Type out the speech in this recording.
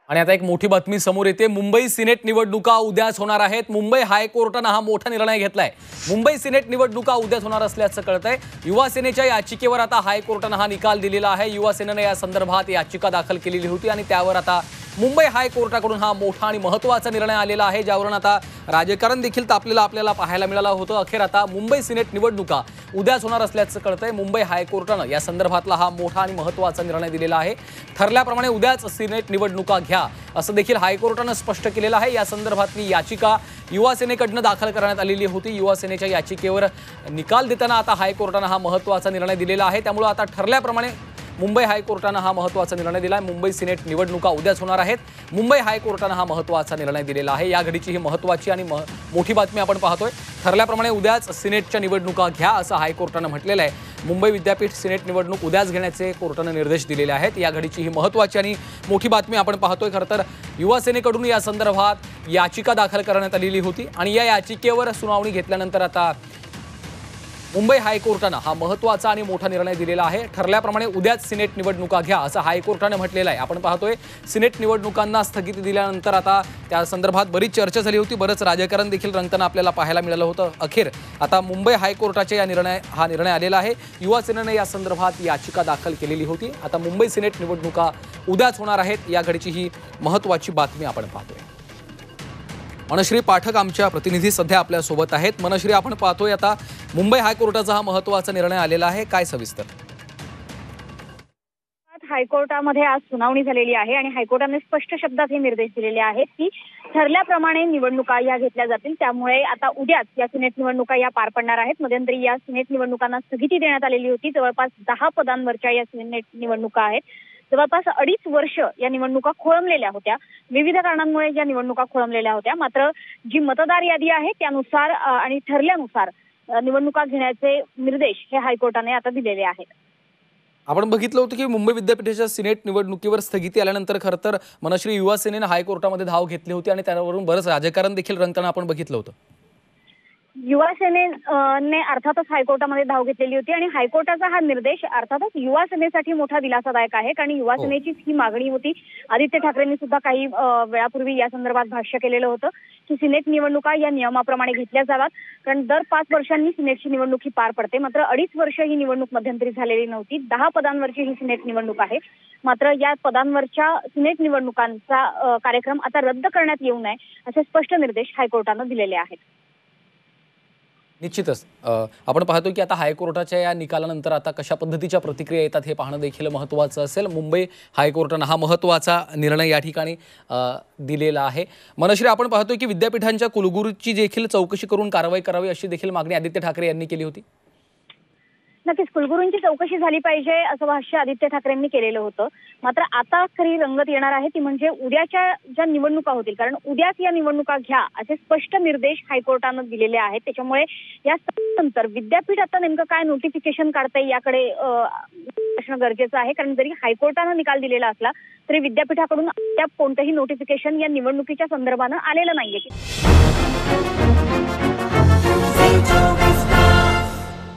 आणि आता एक मोठी बातमी समोर येते। मुंबई सिनेट निवडणुका उद्याच होणार आहेत। मुंबई हायकोर्टाने हा मोठा निर्णय घेतलाय। मुंबई सिनेट निवडणुका उद्याच होणार असल्याचं कळतंय। युवा सेनेच्या याचिकेवर आता हायकोर्टाने हा निकाल दिलेला आहे। युवा सेनेने या संदर्भात याचिका दाखल केलेली होती आणि त्यावर आता मुंबई हायकोर्टाकडून हा मोठा आणि महत्त्वाचा निर्णय आलेला आहे, ज्यावरून आता राजकारण देखील तापलेलं आपल्याला पाहायला मिळालं होतं। अखेर आता मुंबई सिनेट निवडणुका उद्याच होणार असल्याचं कळतंय। मुंबई हायकोर्टाने या संदर्भातला हा मोठा आणि महत्त्वाचा निर्णय दिलेला आहे। ठरल्याप्रमाणे उद्याच सिनेट निवडणुका घ्या असं देखील हायकोर्टाने स्पष्ट केलेलं आहे। या संदर्भातली याचिका युवा सेनेकडून दाखल करण्यात आलेली होती। युवा सेनेच्या याचिकेवर निकाल देताना आता हायकोर्टाने हा महत्त्वाचा निर्णय दिलेला आहे। त्यामुळे आता ठरल्याप्रमाणे मुंबई हायकोर्टाने हा महत्त्वाचा निर्णय दिलाय। मुंबई सिनेट निवडणुका उद्याच होणार आहेत। मुंबई हायकोर्टाने हा महत्त्वाचा निर्णय दिलेला आहे। या घडीची ही महत्त्वाची आणि मोठी बातमी आपण पाहतोय। ठरल्याप्रमाणे उद्याच सिनेटच्या निवडणुका घ्या असं हायकोर्टाने म्हटलेलं आहे। मुंबई विद्यापीठ सिनेट निवडणूक उद्याच घेण्याचे कोर्टाने निर्देश दिलेले आहेत। या घडीची ही महत्त्वाची आणि मोठी बातमी आपण पाहतोय। खरं तर युवा सेनेकडून या संदर्भात याचिका दाखल करण्यात आलेली होती आणि या याचिकेवर सुनावणी घेतल्यानंतर आता मुंबई हायकोर्टाने हा महत्त्वाचा आणि मोठा निर्णय दिलेला आहे। ठरल्याप्रमाणे उद्याच सिनेट निवडणुका घ्या असं हायकोर्टाने म्हटलेलं आहे। आपण पाहतोय सिनेट निवडणुकांना स्थगिती दिल्यानंतर आता त्या संदर्भात बरीच चर्चा झाली होती, बरंच राजकारण देखील रंगताना आपल्याला पाहायला मिळालं होतं। अखेर आता मुंबई हायकोर्टाच्या हा निर्णय आलेला आहे। युवा सेनेने या संदर्भात याचिका दाखल केलेली होती। आता मुंबई सिनेट निवडणुका उद्याच होणार आहेत। या घडीची ही महत्त्वाची बातमी आपण पाहतोय। मनश्री पाठक आमच्या प्रतिनिधी सध्या आपल्या सोबत आहेत। मनश्री, आपण पाहतोय आता मुंबई हायकोर्टाचा हा महत्त्वाचा निर्णय आलेला आहे, काय सविस्तर? हायकोर्टामध्ये आज सुनावणी झालेली आहे आणि हायकोर्टाने स्पष्ट शब्दात हे निर्देश दिलेले आहेत की ठरल्याप्रमाणे निवडणुका या घेतल्या जातील। त्यामुळे आता उद्याच या सिनेट निवडणुका या पार पडणार आहेत। मध्यंतरी या सिनेट निवडणुकांना स्थगिती देण्यात आलेली होती। जवळपास 10 पदांवरच्या या सिनेट निवडणुका आहेत। जवळपास 2.5 वर्ष या निवडणुका खोळंबलेल्या होत्या। विविध कारणांमुळे या निवडणुका खोळंबलेल्या होत्या। मात्र जी मतदार यादी आहे त्यानुसार आणि ठरल्यानुसार निवडणुका घेण्याचे निर्देश हे हायकोर्टाने आता दिलेले आहेत। आपण बघितलं होतं की मुंबई विद्यापीठाच्या सिनेट निवडणुकीवर स्थगिती आल्यानंतर खरं तर मनश्री युवा सेनेने हायकोर्टामध्ये धाव घेतली होती आणि त्यावरून बरंच राजकारण देखील रंगताना आपण बघितलं होतं। युवा सेनेने अर्थातच हायकोर्टामध्ये धाव घेतलेली होती आणि हायकोर्टाचा हा निर्देश अर्थातच युवा सेनेसाठी मोठा दिलासादायक आहे, कारण युवा सेनेची ही मागणी होती। आदित्य ठाकरेंनी सुद्धा काही वेळापूर्वी या संदर्भात भाष्य केलेलं होतं की सिनेट निवडणुका या नियमाप्रमाणे घेतल्या जाव्यात, कारण दर 5 वर्षांनी सिनेटची निवडणूक ही पार पडते। मात्र 2.5 वर्ष ही निवडणूक मध्यंतरी झालेली नव्हती। 10 पदांवरची ही सिनेट निवडणूक आहे। मात्र या पदांवरच्या सिनेट निवडणुकांचा कार्यक्रम आता रद्द करण्यात येऊ नये असे स्पष्ट निर्देश हायकोर्टाने दिलेले आहेत। निश्चितच आपण पाहतो की आता हायकोर्टाच्या या निकालानंतर आता कशा पद्धतीच्या प्रतिक्रिया येतात हे पाहणं देखील महत्त्वाचं असेल। मुंबई हायकोर्टाने हा महत्त्वाचा निर्णय या ठिकाणी दिलेला आहे। मनश्री, आपण पाहतोय की विद्यापीठांच्या कुलगुरूची देखील चौकशी करून कारवाई करावी अशी देखील मागणी आदित्य ठाकरे यांनी केली होती। नक्कीच कुलगुरूंची चौकशी झाली पाहिजे असं भाष्य आदित्य ठाकरेंनी केलेलं होतं। मात्र आता खरी रंगत येणार आहे ती म्हणजे उद्याच्या ज्या निवडणुका होतील, कारण उद्याच या निवडणुका घ्या असे स्पष्ट निर्देश हायकोर्टाने दिलेले आहेत। त्याच्यामुळे या नंतर विद्यापीठ आता नेमकं काय नोटिफिकेशन काढतंय याकडे असणं गरजेचं आहे, कारण जरी हायकोर्टाने निकाल दिलेला असला तरी विद्यापीठाकडून त्या कोणतंही नोटिफिकेशन या निवडणुकीच्या संदर्भानं आलेलं नाहीये।